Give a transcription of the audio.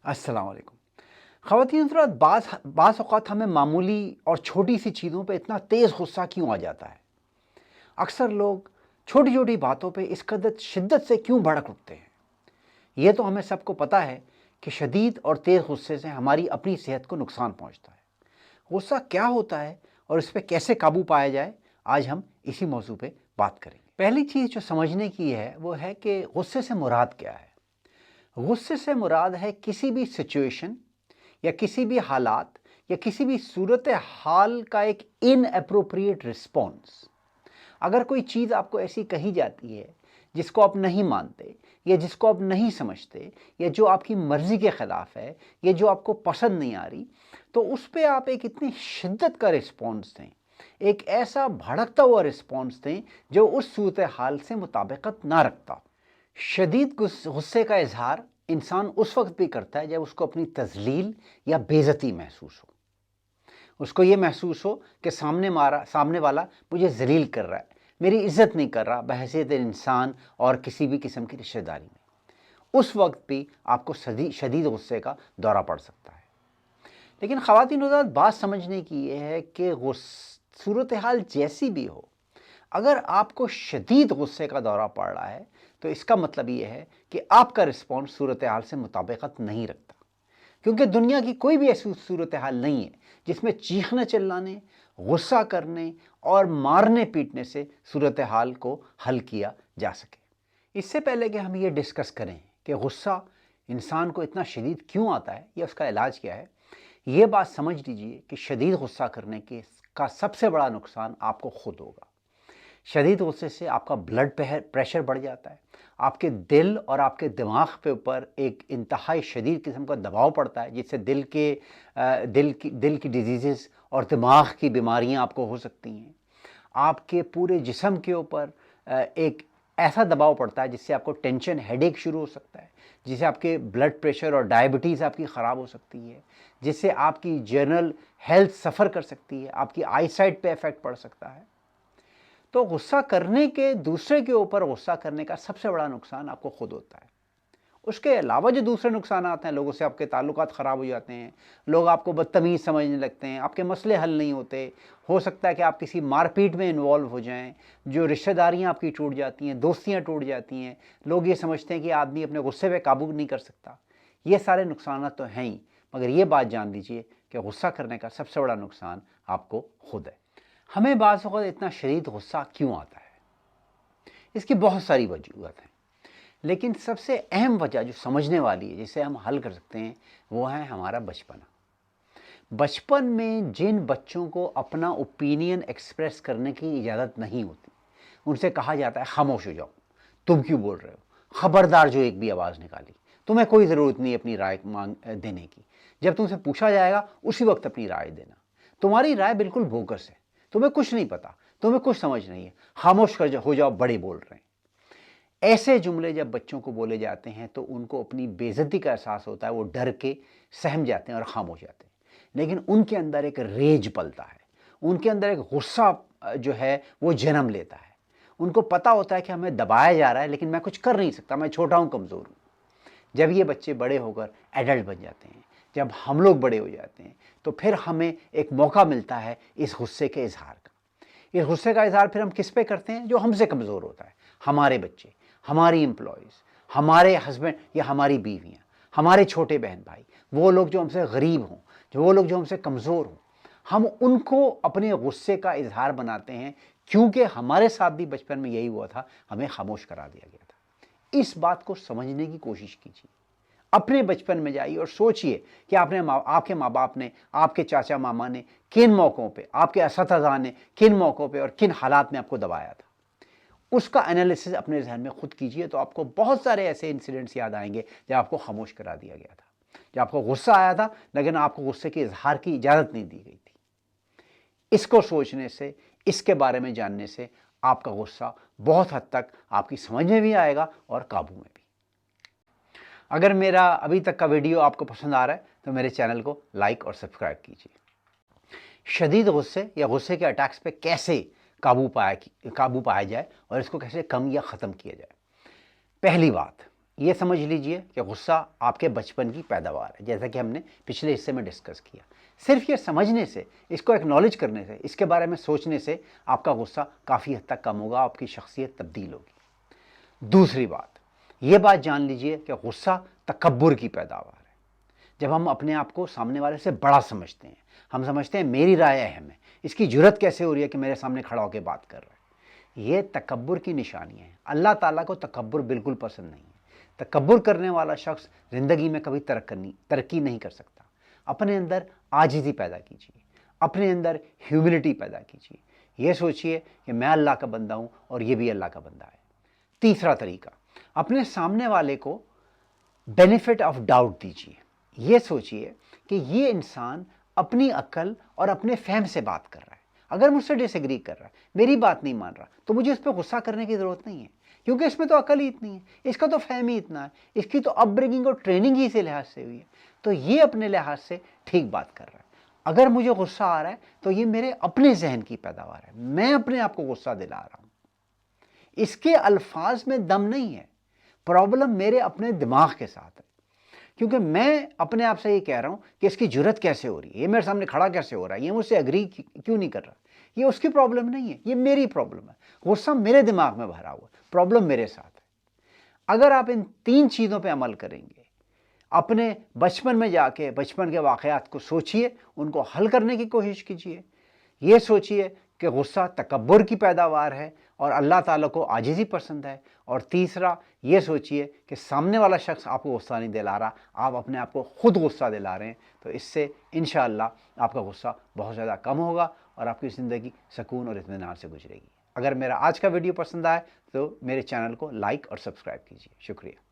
अस्सलाम वालेकुम। ख़वातीन हज़रात, बाज़ औक़ात हमें मामूली और छोटी सी चीज़ों पे इतना तेज़ गुस्सा क्यों आ जाता है? अक्सर लोग छोटी छोटी बातों पे इस कदर शिद्दत से क्यों भड़क उठते हैं? ये तो हमें सबको पता है कि शदीद और तेज़ गुस्से से हमारी अपनी सेहत को नुकसान पहुँचता है। गुस्सा क्या होता है और इस पे कैसे काबू पाया जाए, आज हम इसी मौजू पे बात करेंगे। पहली चीज़ जो समझने की है वो है कि गुस्से से मुराद क्या है। गुस्से से मुराद है किसी भी सिचुएशन या किसी भी हालात या किसी भी सूरत हाल का एक इनअप्रोप्रिएट रिस्पॉन्स। अगर कोई चीज़ आपको ऐसी कही जाती है जिसको आप नहीं मानते या जिसको आप नहीं समझते या जो आपकी मर्ज़ी के ख़िलाफ़ है या जो आपको पसंद नहीं आ रही, तो उस पर आप एक इतनी शिद्दत का रिस्पॉन्स दें, एक ऐसा भड़कता हुआ रिस्पॉन्स दें जो उस सूरत हाल से मुताबिकत ना रखता। शदीद गुस्से का इजहार इंसान उस वक्त भी करता है जब उसको अपनी तज़लील या बेइज्जती महसूस हो। उसको ये महसूस हो कि सामने वाला मुझे ज़लील कर रहा है, मेरी इज़्ज़त नहीं कर रहा बहैसियत इंसान और किसी भी किस्म की रिश्तेदारी में। उस वक्त भी आपको शदीद गुस्से का दौरा पड़ सकता है। लेकिन ख़वातीन हज़रात, बात समझने की ये है कि सूरत हाल जैसी भी हो, अगर आपको शदीद गुस्से का दौरा पड़ रहा है तो इसका मतलब ये है कि आपका रिस्पॉन्स सूरत हाल से मुताबिकत नहीं रखता। क्योंकि दुनिया की कोई भी ऐसी सूरत हाल नहीं है जिसमें चीखने चिल्लाने, गुस्सा करने और मारने पीटने से सूरत हाल को हल किया जा सके। इससे पहले कि हम ये डिस्कस करें कि गुस्सा इंसान को इतना शदीद क्यों आता है या उसका इलाज क्या है, ये बात समझ लीजिए कि शदीद गुस्सा करने का सबसे बड़ा नुकसान आपको खुद होगा। शदीद गुस्से से आपका ब्लड प्रेशर बढ़ जाता है, आपके दिल और आपके दिमाग पे ऊपर एक इंतहाई शदीद किस्म का दबाव पड़ता है, जिससे दिल की डिजीज़ और दिमाग की बीमारियां आपको हो सकती हैं। आपके पूरे जिस्म के ऊपर एक ऐसा दबाव पड़ता है जिससे आपको टेंशन, हेडेक शुरू हो सकता है, जिससे आपके ब्लड प्रेशर और डायबिटीज़ आपकी ख़राब हो सकती है, जिससे आपकी जनरल हेल्थ सफ़र कर सकती है, आपकी आई साइट पर इफ़ेक्ट पड़ सकता है। तो गुस्सा करने के, दूसरे के ऊपर गुस्सा करने का सबसे बड़ा नुकसान आपको खुद होता है। उसके अलावा जो दूसरे नुकसान आते हैं, लोगों से आपके ताल्लुकात ख़राब हो जाते हैं, लोग आपको बदतमीज़ समझने लगते हैं, आपके मसले हल नहीं होते, हो सकता है कि आप किसी मारपीट में इन्वॉल्व हो जाएं, जो रिश्तेदारियां आपकी टूट जाती हैं, दोस्तियां टूट जाती हैं, लोग ये समझते हैं कि आदमी अपने गुस्से पे काबू नहीं कर सकता। ये सारे नुकसान तो हैं ही, मगर ये बात जान लीजिए कि गुस्सा करने का सबसे बड़ा नुकसान आपको खुद है। हमें बाज़ औक़ात इतना शदीद गुस्सा क्यों आता है? इसकी बहुत सारी वजूहत हैं, लेकिन सबसे अहम वजह जो समझने वाली है, जिसे हम हल कर सकते हैं, वो है हमारा बचपना। बचपन में जिन बच्चों को अपना ओपिनियन एक्सप्रेस करने की इजाज़त नहीं होती, उनसे कहा जाता है खामोश हो जाओ, तुम क्यों बोल रहे हो, ख़बरदार जो एक भी आवाज़ निकाली, तुम्हें कोई ज़रूरत नहीं अपनी राय देने की। जब तुमसे पूछा जाएगा उसी वक्त अपनी राय देना, तुम्हारी राय बिल्कुल बोगस है, तुम्हें कुछ नहीं पता, तुम्हें कुछ समझ नहीं है, खामोश हो जाओ, बड़े बोल रहे हैं। ऐसे जुमले जब बच्चों को बोले जाते हैं तो उनको अपनी बेइज्जती का एहसास होता है, वो डर के सहम जाते हैं और खामोश जाते हैं। लेकिन उनके अंदर एक रेज पलता है, उनके अंदर एक गुस्सा जो है वो जन्म लेता है। उनको पता होता है कि हमें दबाया जा रहा है, लेकिन मैं कुछ कर नहीं सकता, मैं छोटा हूँ, कमज़ोर हूँ। जब ये बच्चे बड़े होकर एडल्ट बन जाते हैं, जब हम लोग बड़े हो जाते हैं, तो फिर हमें एक मौका मिलता है इस गुस्से के इजहार का। इस गुस्से का इजहार फिर हम किस पे करते हैं? जो हमसे कमज़ोर होता है, हमारे बच्चे, हमारी एम्प्लॉयज़, हमारे हस्बैंड या हमारी बीवियाँ, हमारे छोटे बहन भाई, वो लोग जो हमसे गरीब हों, वो लोग जो हमसे कमज़ोर हों, हम उनको अपने गुस्से का इजहार बनाते हैं, क्योंकि हमारे साथ भी बचपन में यही हुआ था, हमें खामोश करा दिया गया था। इस बात को समझने की कोशिश कीजिए। अपने बचपन में जाइए और सोचिए कि आपके माँ बाप ने, आपके चाचा मामा ने किन मौक़ों पे, आपके असतिज़ा ने किन मौक़ों पे और किन हालात में आपको दबाया था। उसका एनालिसिस अपने ज़हन में खुद कीजिए, तो आपको बहुत सारे ऐसे इंसिडेंट्स याद आएंगे जब आपको खामोश करा दिया गया था, जब आपको गुस्सा आया था लेकिन आपको गुस्से के इजहार की इजाज़त नहीं दी गई थी। इसको सोचने से, इसके बारे में जानने से आपका गुस्सा बहुत हद तक आपकी समझ में भी आएगा और काबू में भी। अगर मेरा अभी तक का वीडियो आपको पसंद आ रहा है तो मेरे चैनल को लाइक और सब्सक्राइब कीजिए। शदीद गुस्से या गुस्से के अटैक्स पे कैसे काबू पाया जाए और इसको कैसे कम या ख़त्म किया जाए। पहली बात, یہ سمجھ لیجئے کہ غصہ آپ کے بچپن کی پیداوار ہے، جیسا کہ ہم نے پچھلے حصے میں ڈسکس کیا۔ صرف یہ سمجھنے سے، اس کو ایکنالج کرنے سے، اس کے بارے میں سوچنے سے آپ کا غصہ کافی حد تک کم ہوگا، آپ کی شخصیت تبدیل ہوگی۔ دوسری بات، یہ بات جان لیجئے کہ غصہ تکبر کی پیداوار ہے۔ جب ہم اپنے آپ کو سامنے والے سے بڑا سمجھتے ہیں، ہم سمجھتے ہیں میری رائے اہم ہے، اس کی جرت کیسے ہو رہی ہے کہ میرے سامنے کھڑا ہو کے بات کر رہا ہے، یہ تکبر کی نشانی ہے۔ اللہ تعالیٰ کو تکبر بالکل پسند نہیں ہے۔ تکبر کرنے والا شخص زندگی میں کبھی ترقی نہیں کر سکتا۔ اپنے اندر عاجزی پیدا کیجیے، اپنے اندر ہیوملٹی پیدا کیجیے، یہ سوچئے کہ میں اللہ کا بندہ ہوں اور یہ بھی اللہ کا بندہ ہے۔ تیسرا طریقہ، اپنے سامنے والے کو بینیفٹ آف ڈاؤٹ دیجیے، یہ سوچئے کہ یہ انسان اپنی عقل اور اپنے فہم سے بات کر رہا ہے۔ اگر مجھ سے ڈس ایگری کر رہا ہے، میری بات نہیں مان رہا، تو مجھے اس پہ غصہ کرنے کی ضرورت نہیں ہے، کیونکہ اس میں تو عقل ہی اتنی ہے، اس کا تو فہم ہی اتنا ہے، اس کی تو اپ برنگنگ اور ٹریننگ ہی اسی لحاظ سے ہوئی ہے، تو یہ اپنے لحاظ سے ٹھیک بات کر رہا ہے۔ اگر مجھے غصہ آ رہا ہے تو یہ میرے اپنے ذہن کی پیداوار ہے، میں اپنے آپ کو غصہ دلا رہا ہوں، اس کے الفاظ میں دم نہیں ہے، پرابلم میرے اپنے دماغ کے ساتھ ہے، کیونکہ میں اپنے آپ سے یہ کہہ رہا ہوں کہ اس کی جرت کیسے ہو رہی ہے، یہ میرے سامنے کھڑا کیسے ہو رہا ہے، یہ مجھ سے اگری کیوں نہیں کر رہا، یہ اس کی پرابلم نہیں ہے، یہ میری پرابلم ہے، غصہ میرے دماغ میں بھرا ہوا ہے، پرابلم میرے ساتھ ہے۔ اگر آپ ان تین چیزوں پہ عمل کریں گے، اپنے بچپن میں جا کے بچپن کے واقعات کو سوچئے، ان کو حل کرنے کی کوشش کیجئے، یہ سوچئے کہ غصہ تکبر کی پیداوار ہے اور اللہ تعالیٰ کو عاجزی پسند ہے، اور تیسرا یہ سوچئے کہ سامنے والا شخص آپ کو غصہ نہیں دلا رہا، آپ اپنے آپ کو خود غصہ دلا رہے ہیں، تو اس سے انشاءاللہ آپ کا غصہ بہت زیادہ کم ہوگا اور آپ کی زندگی سکون اور اطمینان سے گزرے گی۔ اگر میرا آج کا ویڈیو پسند آئے تو میرے چینل کو لائک اور سبسکرائب کیجیے۔ شکریہ۔